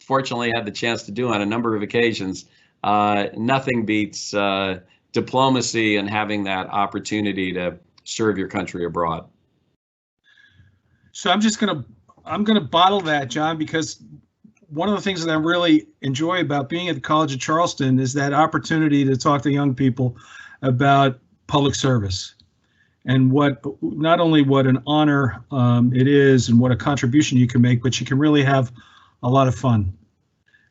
fortunately had the chance to do on a number of occasions, nothing beats diplomacy and having that opportunity to serve your country abroad. So I'm gonna bottle that, John, because one of the things that I really enjoy about being at the College of Charleston is that opportunity to talk to young people about public service and not only what an honor it is and what a contribution you can make, but you can really have a lot of fun.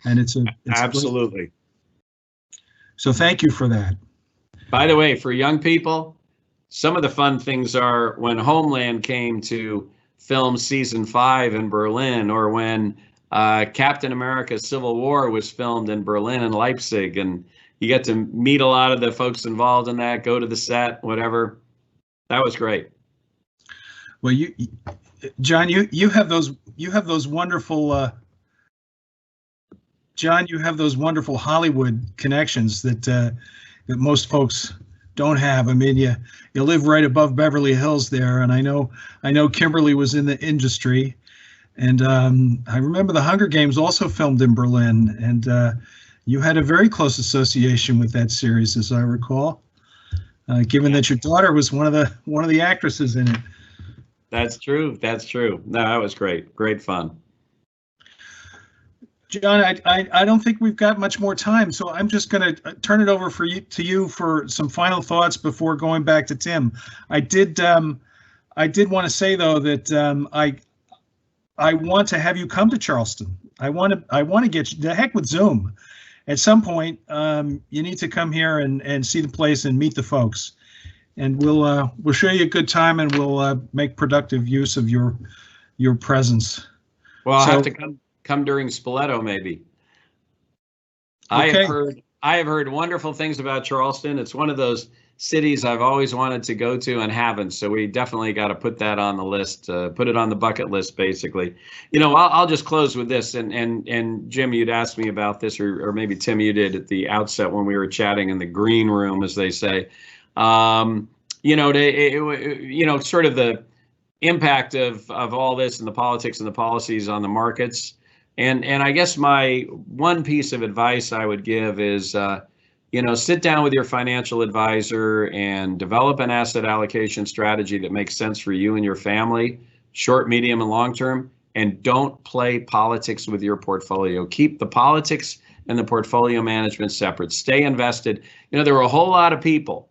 And it's absolutely. So thank you for that. By the way, for young people, some of the fun things are when Homeland came to film season 5 in Berlin, or when Captain America Civil War was filmed in Berlin and Leipzig, and you get to meet a lot of the folks involved in that, go to the set, whatever. That was great. Well, John, you have those wonderful John, you have those wonderful Hollywood connections that most folks don't have. I mean, you live right above Beverly Hills there, and I know Kimberly was in the industry, and I remember the Hunger Games also filmed in Berlin, and you had a very close association with that series, as I recall, given that your daughter was one of the actresses in it. That's true. That's true. No, that was great. Great fun. John, I don't think we've got much more time, so I'm just going to turn it over to you for some final thoughts before going back to Tim. I did want to say though that I want to have you come to Charleston. I want to get you, the heck with Zoom. At some point, you need to come here and see the place and meet the folks, and we'll show you a good time, and we'll make productive use of your presence. Well, I'll have to come during Spoleto, maybe. Okay. I have heard wonderful things about Charleston. It's one of those cities I've always wanted to go to and haven't. So we definitely got to put that on the list, put it on the bucket list, basically. I'll just close with this. And Jim, you'd asked me about this, or maybe Tim, you did at the outset when we were chatting in the green room, as they say. sort of the impact of all this and the politics and the policies on the markets. And I guess my one piece of advice I would give is, sit down with your financial advisor and develop an asset allocation strategy that makes sense for you and your family, short, medium, and long term. And don't play politics with your portfolio. Keep the politics and the portfolio management separate. Stay invested. There were a whole lot of people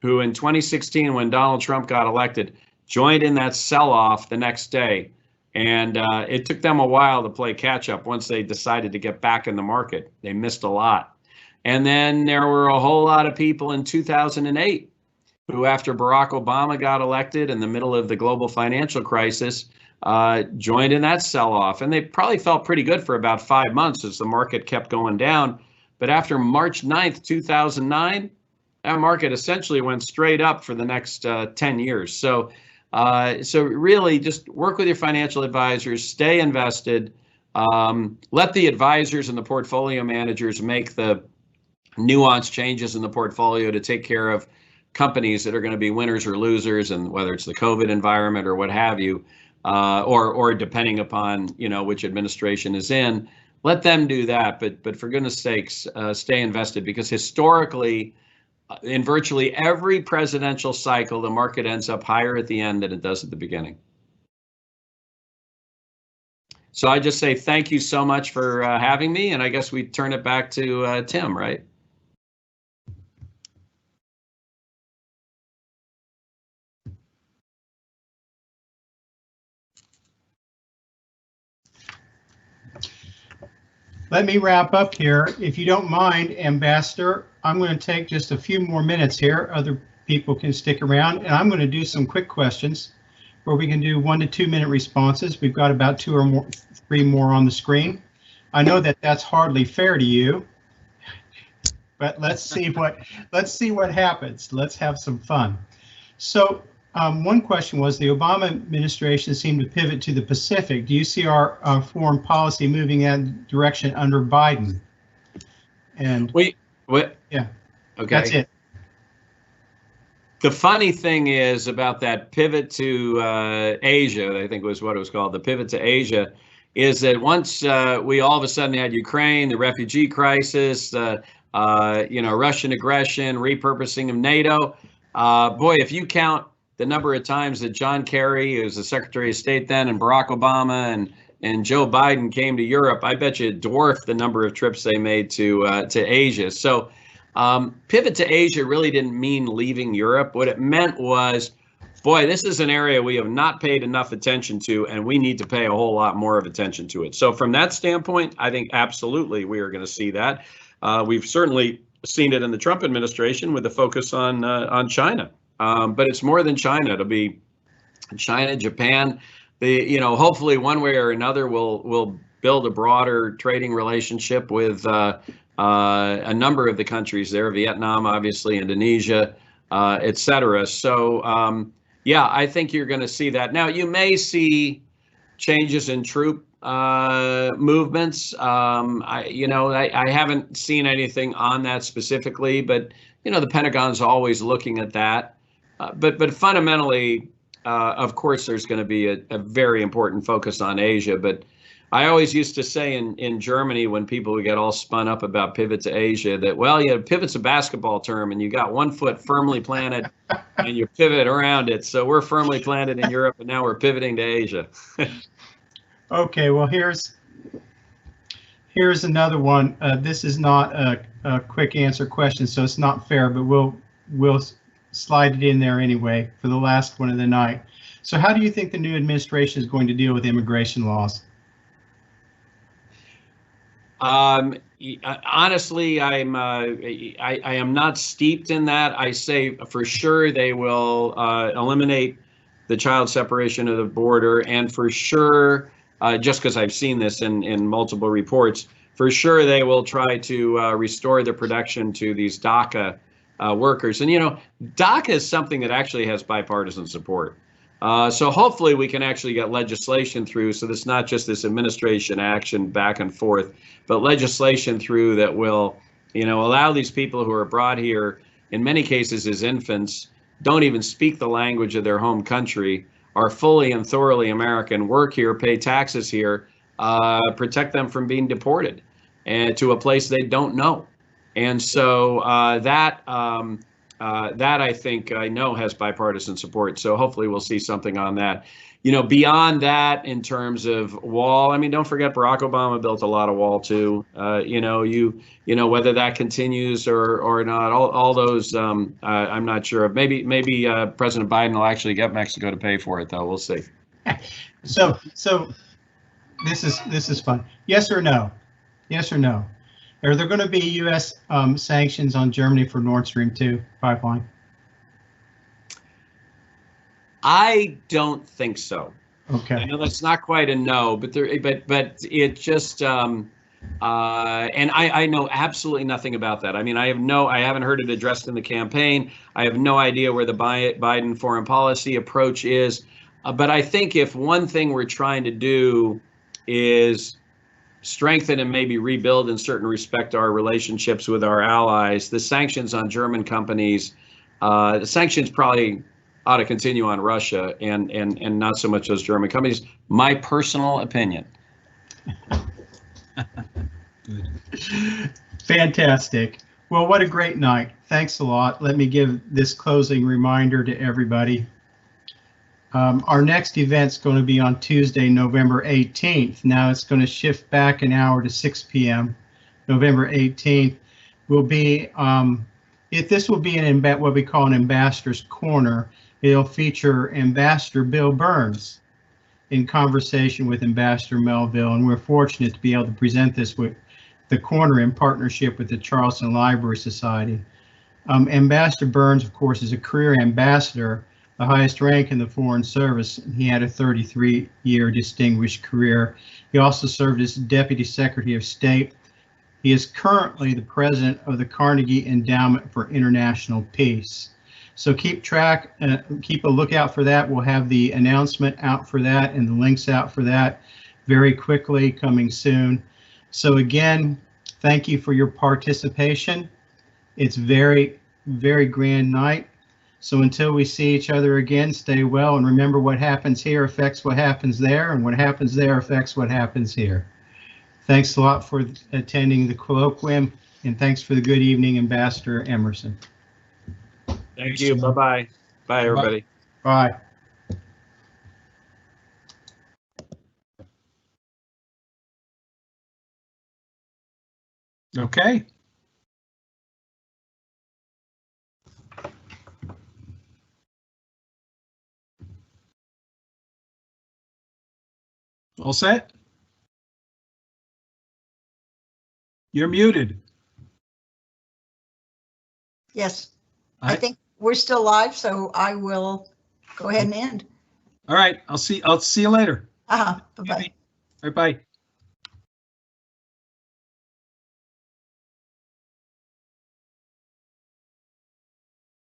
who in 2016, when Donald Trump got elected, joined in that sell-off the next day. And it took them a while to play catch up once they decided to get back in the market. They missed a lot. And then there were a whole lot of people in 2008 who, after Barack Obama got elected in the middle of the global financial crisis, joined in that sell-off. And they probably felt pretty good for about 5 months as the market kept going down. But after March 9th, 2009, that market essentially went straight up for the next 10 years. So really just work with your financial advisors, stay invested, let the advisors and the portfolio managers make the nuanced changes in the portfolio to take care of companies that are going to be winners or losers, and whether it's the COVID environment or what have you, or depending upon which administration is in, let them do that. But for goodness sakes, stay invested, because historically, in virtually every presidential cycle, the market ends up higher at the end than it does at the beginning. So I just say thank you so much for having me, and I guess we turn it back to Tim, right? Let me wrap up here. If you don't mind, Ambassador, I'm going to take just a few more minutes here. Other people can stick around, and I'm going to do some quick questions where we can do 1 to 2 minute responses. We've got about 2 or 3 more on the screen. I know that that's hardly fair to you, but let's see what happens. Let's have some fun. So one question was, the Obama administration seemed to pivot to the Pacific. Do you see our foreign policy moving in that direction under Biden? And what? Yeah. Okay. That's it. The funny thing is about that pivot to Asia, I think was what it was called, the pivot to Asia, is that once we all of a sudden had Ukraine, the refugee crisis, Russian aggression, repurposing of NATO, boy, if you count the number of times that John Kerry, who was the Secretary of State then, and Barack Obama and Joe Biden came to Europe, I bet you it dwarfed the number of trips they made to Asia. So pivot to Asia really didn't mean leaving Europe. What it meant was, boy, this is an area we have not paid enough attention to, and we need to pay a whole lot more of attention to it. So from that standpoint, I think absolutely we are going to see that. We've certainly seen it in the Trump administration with the focus on China. But it's more than China. It'll be China, Japan. Hopefully one way or another we'll build a broader trading relationship with a number of the countries there, Vietnam, obviously, Indonesia, et cetera. So, yeah, I think you're going to see that. Now, you may see changes in troop movements. I haven't seen anything on that specifically, but, the Pentagon's always looking at that. But fundamentally, of course, there's going to be a very important focus on Asia. But I always used to say in Germany, when people would get all spun up about pivot to Asia, that, well, pivot's a basketball term, and you got one foot firmly planted and you pivot around it. So we're firmly planted in Europe, and now we're pivoting to Asia. Okay, well, here's another one. This is not a quick answer question, so it's not fair, but we'll slide it in there anyway for the last one of the night. So how do you think the new administration is going to deal with immigration laws? Honestly, I am not steeped in that. I say for sure they will eliminate the child separation of the border, and for sure, just because I've seen this in multiple reports, for sure they will try to restore the protection to these DACA workers. And DACA is something that actually has bipartisan support. So hopefully we can actually get legislation through, so it's not just this administration action back and forth, but legislation through that will, allow these people who are brought here, in many cases as infants, don't even speak the language of their home country, are fully and thoroughly American, work here, pay taxes here, protect them from being deported and to a place they don't know. And so that I think I know has bipartisan support. So hopefully we'll see something on that. You know, beyond that, in terms of wall, I mean, don't forget Barack Obama built a lot of wall too. You know, whether that continues or not, all those I'm not sure of. Maybe President Biden will actually get Mexico to pay for it, though. We'll see. So this is fun. Yes or no? Yes or no? Are there going to be U.S. Sanctions on Germany for Nord Stream 2 pipeline? I don't think so. Okay. I know that's not quite a no, but it just and I know absolutely nothing about that. I mean, I haven't heard it addressed in the campaign. I have no idea where the Biden foreign policy approach is. But I think if one thing we're trying to do is strengthen and maybe rebuild in certain respect our relationships with our allies, the sanctions on German companies, the sanctions probably ought to continue on Russia and not so much those German companies. My personal opinion. Fantastic. Well, what a great night. Thanks a lot. Let me give this closing reminder to everybody. Our next event's going to be on Tuesday, November 18th. Now it's going to shift back an hour to 6 p.m. November 18th will be, this will be what we call an ambassador's corner. It'll feature Ambassador Bill Burns in conversation with Ambassador Melville, and we're fortunate to be able to present this with the corner in partnership with the Charleston Library Society. Ambassador Burns, of course, is a career ambassador, the highest rank in the Foreign Service. He had a 33-year distinguished career. He also served as Deputy Secretary of State. He is currently the president of the Carnegie Endowment for International Peace. So keep a lookout for that. We'll have the announcement out for that and the links out for that very quickly, coming soon. So again, thank you for your participation. It's very, very grand night. So until we see each other again, stay well, and remember, what happens here affects what happens there, and what happens there affects what happens here. Thanks a lot for attending the colloquium, and thanks for the good evening, Ambassador Emerson. Thank you. Bye-bye. Bye, everybody. Bye. Okay. All set? You're muted. Yes, I think we're still live, so I will go ahead and end. All right. I'll see you later. Bye-bye. All right, bye.